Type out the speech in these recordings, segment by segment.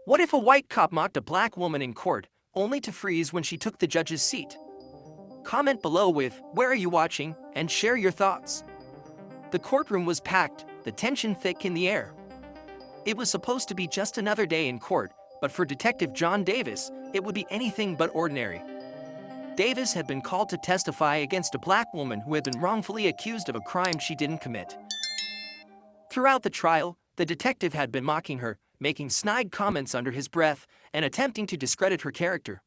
What if a white cop mocked a black woman in court, only to freeze when she took the judge's seat? Comment below with, "Where are you watching?" and share your thoughts. The courtroom was packed, the tension thick in the air. It was supposed to be just another day in court, but for Detective John Davis, it would be anything but ordinary. Davis had been called to testify against a black woman who had been wrongfully accused of a crime she didn't commit. Throughout the trial, the detective had been mocking her, making snide comments under his breath, and attempting to discredit her character.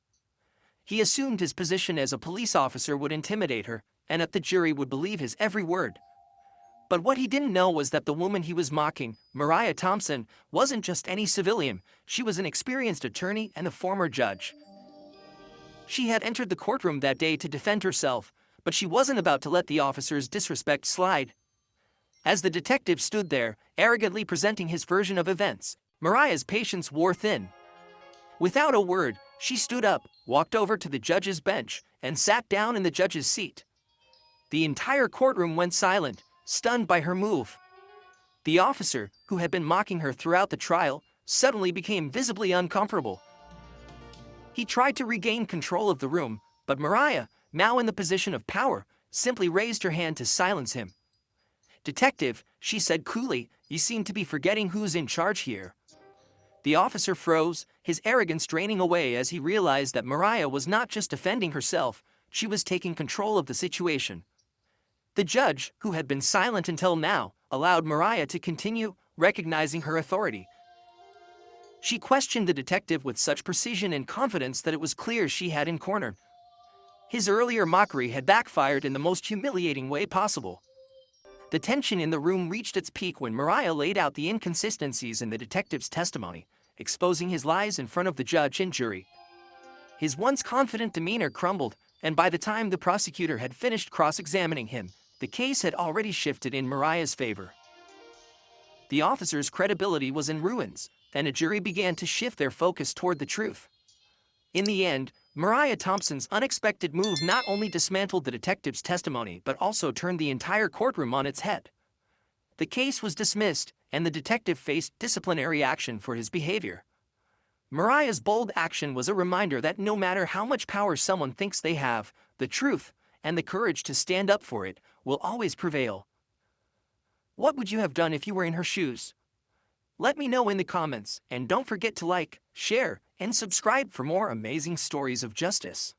He assumed his position as a police officer would intimidate her, and that the jury would believe his every word. But what he didn't know was that the woman he was mocking, Mariah Thompson, wasn't just any civilian. She was an experienced attorney and a former judge. She had entered the courtroom that day to defend herself, but she wasn't about to let the officer's disrespect slide. As the detective stood there, arrogantly presenting his version of events, Mariah's patience wore thin. Without a word, she stood up, walked over to the judge's bench, and sat down in the judge's seat. The entire courtroom went silent, stunned by her move. The officer, who had been mocking her throughout the trial, suddenly became visibly uncomfortable. He tried to regain control of the room, but Mariah, now in the position of power, simply raised her hand to silence him. "Detective," she said coolly, "you seem to be forgetting who's in charge here." The officer froze, his arrogance draining away as he realized that Mariah was not just defending herself, she was taking control of the situation. The judge, who had been silent until now, allowed Mariah to continue, recognizing her authority. She questioned the detective with such precision and confidence that it was clear she had him cornered. His earlier mockery had backfired in the most humiliating way possible. The tension in the room reached its peak when Mariah laid out the inconsistencies in the detective's testimony, exposing his lies in front of the judge and jury. His once confident demeanor crumbled, and by the time the prosecutor had finished cross-examining him, the case had already shifted in Mariah's favor. The officer's credibility was in ruins, and a jury began to shift their focus toward the truth. In the end, Mariah Thompson's unexpected move not only dismantled the detective's testimony but also turned the entire courtroom on its head. The case was dismissed, and the detective faced disciplinary action for his behavior. Mariah's bold action was a reminder that no matter how much power someone thinks they have, the truth, and the courage to stand up for it, will always prevail. What would you have done if you were in her shoes? Let me know in the comments, and don't forget to like, share, and subscribe for more amazing stories of justice.